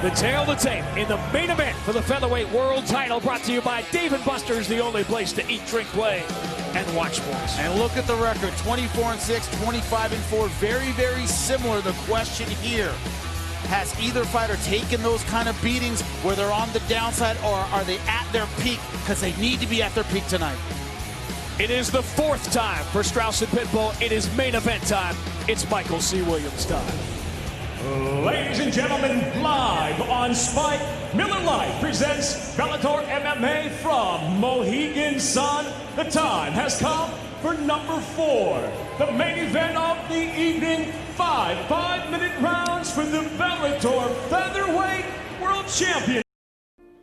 The tale of the tape in the main event for the featherweight world title, brought to you by Dave & Buster's, the only place to eat, drink, play, and watch sports. And look at the record, 24-6, 25-4, very, very similar. The question here, has either fighter taken those kind of beatings where they're on the downside, or are they at their peak? Because they need to be at their peak tonight. It is the fourth time for Strauss and Pitbull. It is main event time. It's Michael C. Williams time. Ladies and gentlemen, live on Spike, Miller Lite presents Bellator MMA from Mohegan Sun. The time has come for number 4, the main event of the evening. 5-minute rounds for the Bellator Featherweight World Champion.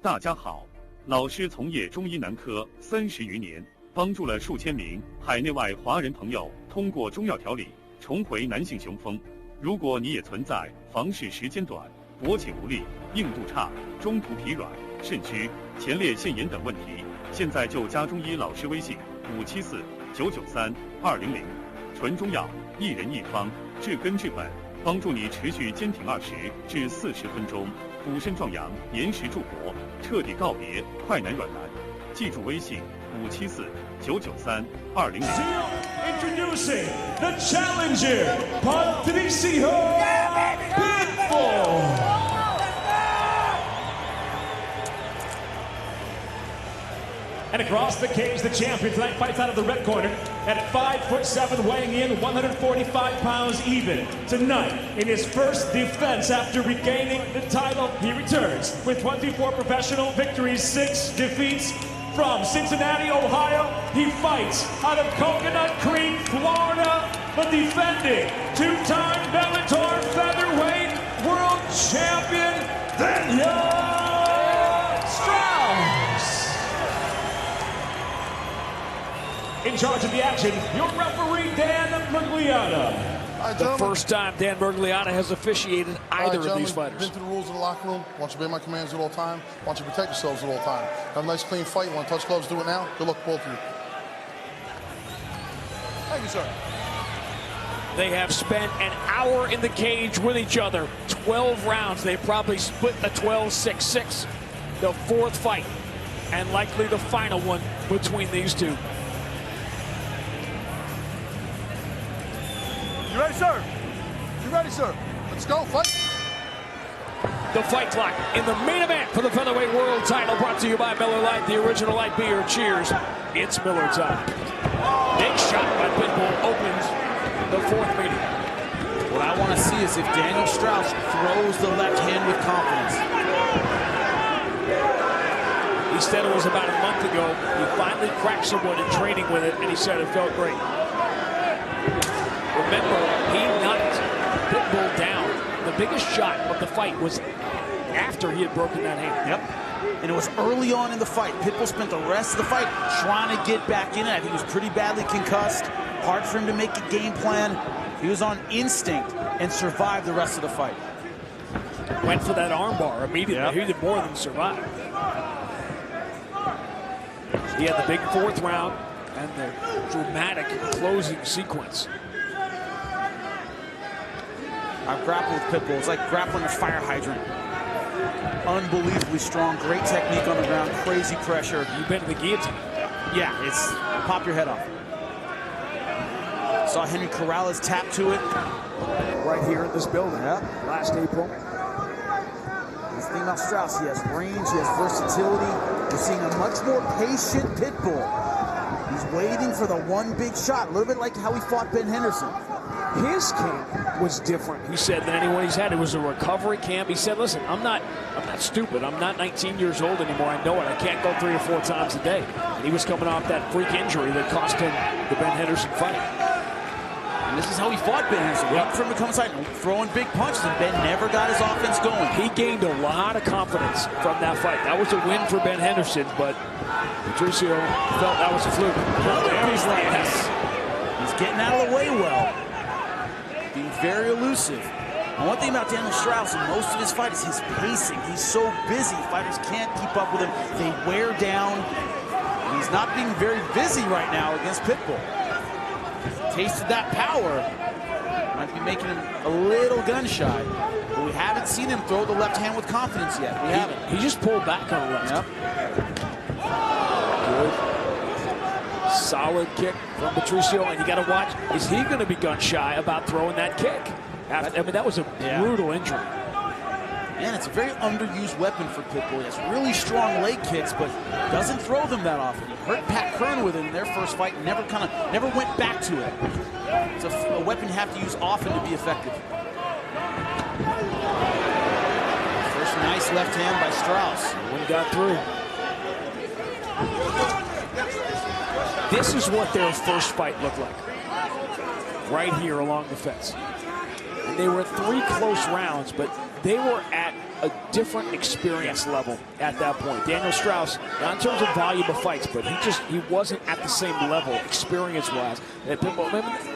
大家好，老师从业中医男科30余年，帮助了数千名海内外华人朋友通过中药调理重回男性雄风。如果你也存在房事时间短、勃起无力、硬度差、中途疲软、肾虚、前列腺炎等问题，现在就加中医老师微信574-993-200，纯中药，一人一方，治根治本，帮助你持续坚挺20至40分钟，补肾壮阳，延时助勃，彻底告别快男软男。记住微信574-993-200。Introducing the challenger, Patricio Pitbull. And across the cage, the champion tonight fights out of the red corner at 5'7", weighing in 145 pounds even. Tonight, in his first defense after regaining the title, he returns with 24 professional victories, 6 defeats. From Cincinnati, Ohio, he fights out of Coconut Creek, Florida, the defending two-time Bellator Featherweight World Champion, Daniel Strauss. In charge of the action, your referee, Dan Mergliata. The first time Dan Mergliata has officiated either of these fighters. Been through the rules of the locker room. Want you to obey my commands at all time. Want you to protect yourselves at all time. Have a nice clean fight. You want to touch gloves, do it now. Good luck, both of you. Thank you, sir. They have spent an hour in the cage with each other. 12 rounds. They probably split the 12-6-6. The fourth fight, and likely the final one between these two. You ready, sir? You ready, sir? Let's go, fight. The fight clock in the main event for the featherweight world title, brought to you by Miller Lite, the original light beer. Cheers. It's Miller time. Big shot by Pitbull opens the fourth meeting. What I want to see is if Daniel Strauss throws the left hand with confidence. He said it was about a month ago. He finally cracked someone in training with it, and he said it felt great. Remember, he knocked Pitbull down. The biggest shot of the fight was after he had broken that hand. Yep. And it was early on in the fight. Pitbull spent the rest of the fight trying to get back in it. I think he was pretty badly concussed. Hard for him to make a game plan. He was on instinct and survived the rest of the fight. Went for that armbar immediately. Yep. He did more than survive. He had the big fourth round and the dramatic closing sequence. I've grappled with Pitbull. It's like grappling a fire hydrant. Unbelievably strong, great technique on the ground, crazy pressure. You've been to the guillotine. Yeah, it's pop your head off. Saw Henry Corrales tap to it. Right here at this building, last April. This thing about Strauss, he has range, he has versatility. We're seeing a much more patient Pitbull. He's waiting for the one big shot, a little bit like how he fought Ben Henderson. His camp was different, he said, than anyone he's had. It was a recovery camp. He said, listen, I'm not stupid. I'm not 19 years old anymore. I know it. I can't go 3 or 4 times a day. And he was coming off that freak injury that cost him the Ben Henderson fight. And this is how he fought Ben Henderson. Waiting for him to come inside and throwing big punches, and Ben never got his offense going. He gained a lot of confidence from that fight. That was a win for Ben Henderson, but Patricio felt that was a fluke. Yes. He's getting out of the way well. Being very elusive. And one thing about Daniel Strauss in most of his fights is his pacing. He's so busy, fighters can't keep up with him. They wear down. He's not being very busy right now against Pitbull. Tasted that power. Might be making him a little gun shy. But we haven't seen him throw the left hand with confidence yet. We haven't. He just pulled back on the left. Yep. Good. Solid kick from Patricio, and you got to watch, is he going to be gun shy about throwing that kick? I mean, that was a brutal injury. Man, it's a very underused weapon for Pitbull. He has really strong leg kicks, but doesn't throw them that often. He hurt Pat Kern with it in their first fight, never went back to it. It's a weapon you have to use often to be effective. First nice left hand by Strauss. One got through. This is what their first fight looked like. Right here along the fence. And they were 3 close rounds, but they were at a different experience level at that point. Daniel Strauss, not in terms of volume of fights, but he wasn't at the same level experience-wise.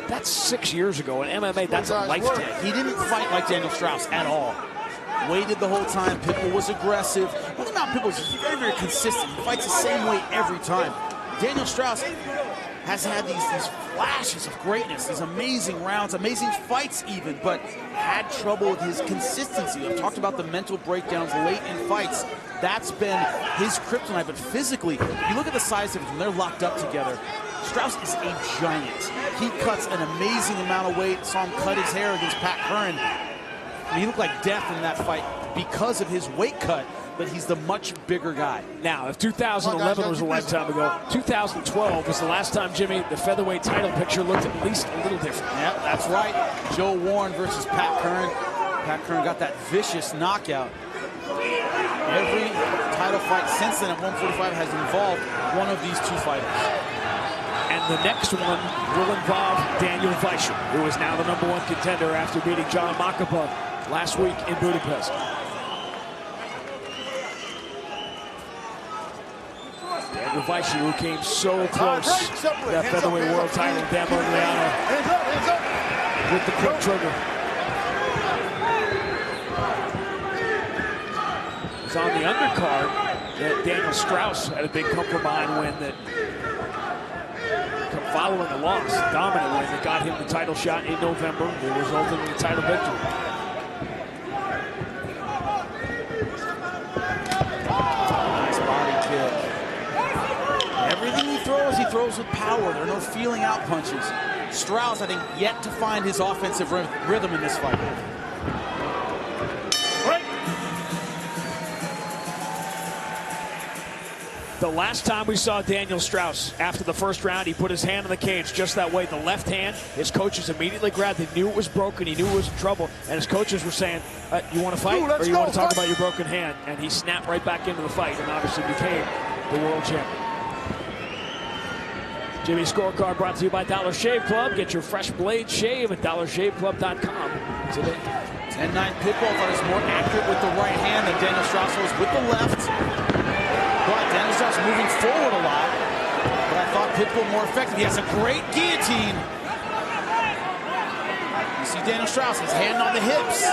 That's 6 years ago. In MMA, that's a lifetime. He didn't fight like Daniel Strauss at all. Waited the whole time. Pitbull was aggressive. Well, not Pitbull, he's very, very consistent. He fights the same way every time. Daniel Strauss has had these flashes of greatness, these amazing rounds, amazing fights even, but had trouble with his consistency. I've talked about the mental breakdowns late in fights. That's been his kryptonite, but physically, you look at the size of them, they're locked up together. Strauss is a giant. He cuts an amazing amount of weight. Saw him cut his hair against Pat Kern. I mean, he looked like death in that fight because of his weight cut, but he's the much bigger guy. Now, if 2011 was a lifetime ago, 2012 was the last time, Jimmy, the featherweight title picture looked at least a little different. Yep, that's right. Joe Warren versus Pat Kern. Pat Kern got that vicious knockout. Every title fight since then at 145 has involved one of these two fighters. And the next one will involve Daniel Weichel, who is now the #1 contender after beating John Makapov last week in Budapest. Daniel Weichel, who came so close to that featherweight world title, Dan Morigliano with the quick trigger. It's on the undercard that Daniel Strauss had a big come-from-behind win that following the loss, dominant win that got him the title shot in November. It resulted in the title victory. Nice body kick. Everything he throws with power. There are no feeling out punches. Strauss, I think, yet to find his offensive rhythm in this fight. The last time we saw Daniel Strauss after the first round, he put his hand on the cage just that way, the left hand. His coaches immediately grabbed it, knew it was broken, he knew it was in trouble, and his coaches were saying, you want to fight or you want to talk about your broken hand? And he snapped right back into the fight and obviously became the world champion. Jimmy's Scorecard brought to you by Dollar Shave Club. Get your fresh blade shave at dollarshaveclub.com today. 10-9 Pitbull thought he was more accurate with the right hand than Daniel Strauss was with the left. But Daniel Strauss moving forward a lot. But I thought Pitbull more effective. He has a great guillotine. You see Daniel Strauss, his hand on the hips,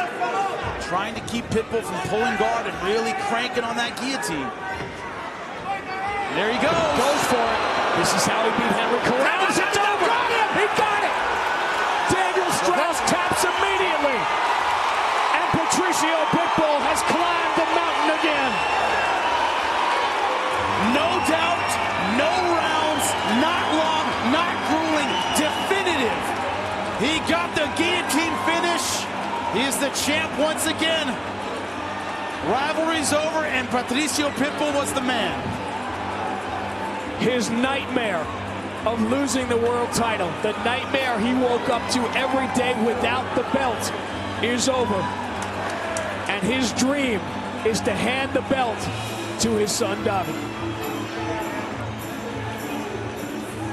trying to keep Pitbull from pulling guard and really cranking on that guillotine. There he goes. Goes for it. This is how he beat Henry Corrales. It's over. He got it. Daniel Strauss taps immediately. And Patricio Pitbull has climbed the mountain again. No doubt, no rounds, not long, not grueling, definitive. He got the guillotine finish. He is the champ once again. Rivalry's over and Patricio Pitbull was the man. His nightmare of losing the world title, the nightmare he woke up to every day without the belt, is over. And his dream is to hand the belt to his son, David.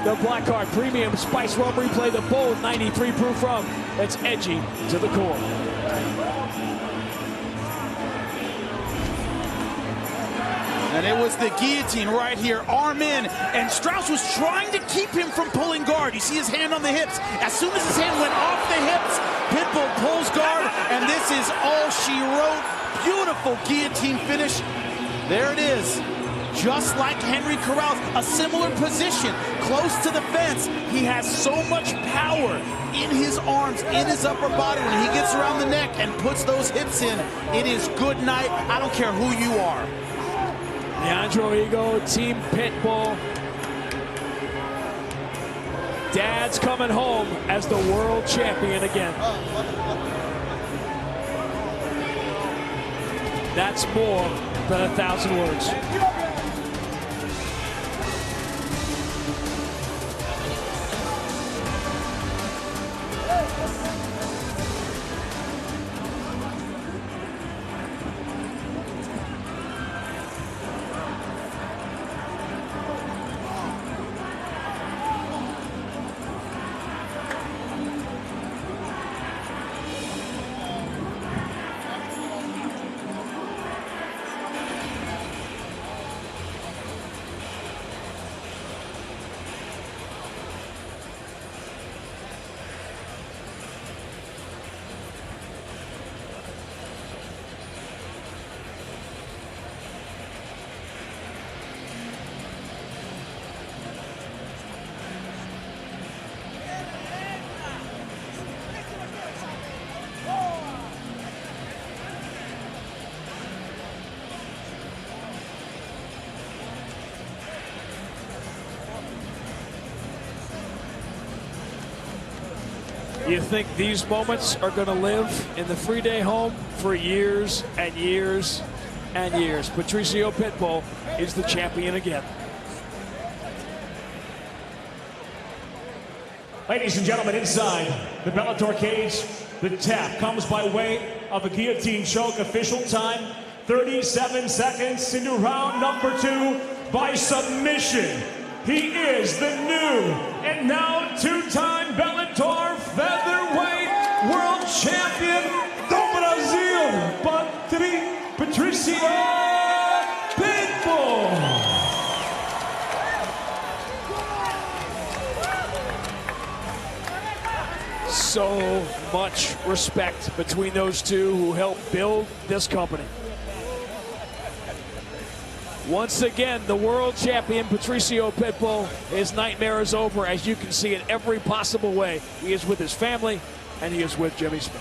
The Black Card Premium Spice Rum Replay, the bold 93 proof rum that's edgy to the core. And it was the guillotine right here, arm in, and Strauss was trying to keep him from pulling guard. You see his hand on the hips. As soon as his hand went off the hips, Pitbull pulls guard, and this is all she wrote. Beautiful guillotine finish. There it is. just like Henry Corrales, a similar position, close to the fence. He has so much power in his arms, in his upper body. When he gets around the neck and puts those hips in, it is good night. I don't care who you are. Leandro Higo, Team Pitbull. Dad's coming home as the world champion again. That's more than 1,000 words. You think these moments are going to live in the three-day home for years and years and years. Patricio Pitbull is the champion again. Ladies and gentlemen, inside the Bellator cage, the tap comes by way of a guillotine choke. Official time, 37 seconds into round number 2 by submission. He is the new and now two-time Bellator featherweight world champion do Brasil, Patricio Pitbull. So much respect between those two who helped build this company. Once again, the world champion, Patricio Pitbull, his nightmare is over, as you can see in every possible way. He is with his family, and he is with Jimmy Smith.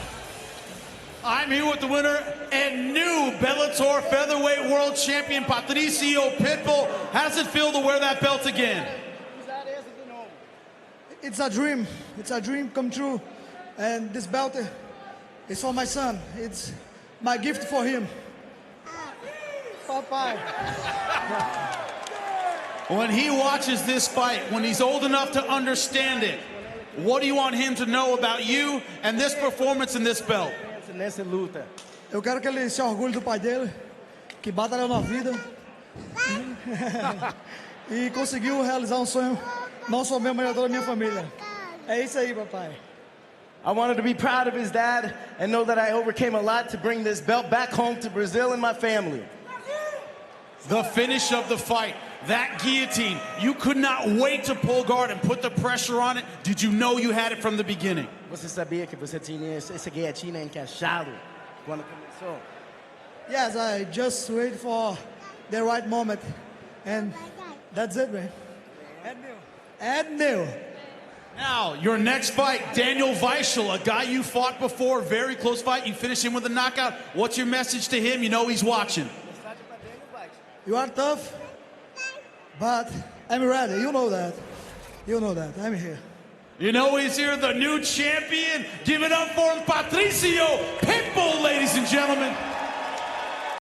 I'm here with the winner and new Bellator featherweight world champion, Patricio Pitbull. How does it feel to wear that belt again? It's a dream. It's a dream come true. And this belt is for my son. It's my gift for him. Bye-bye. When he watches this fight, when he's old enough to understand it, what do you want him to know about you and this performance in this belt? Nessa luta. Eu quero que ele se orgulhe do pai dele, que batalhou na vida e conseguiu realizar sonho, não só meu, mas toda a minha família. É isso aí, papai. I wanted to be proud of his dad and know that I overcame a lot to bring this belt back home to Brazil and my family. The finish of the fight, that guillotine, you could not wait to pull guard and put the pressure on it. Did you know you had it from the beginning? Você sabia que você tinha essa guilhotina encaixado quando começou? Yes, I just wait for the right moment, and that's it, man. And new. Now, your next fight, Daniel Weichel, a guy you fought before, very close fight. You finished him with a knockout. What's your message to him? You know he's watching. You are tough, but I'm ready. You know that. You know that. I'm here. You know he's here, the new champion. Give it up for him, Patricio Pitbull, ladies and gentlemen.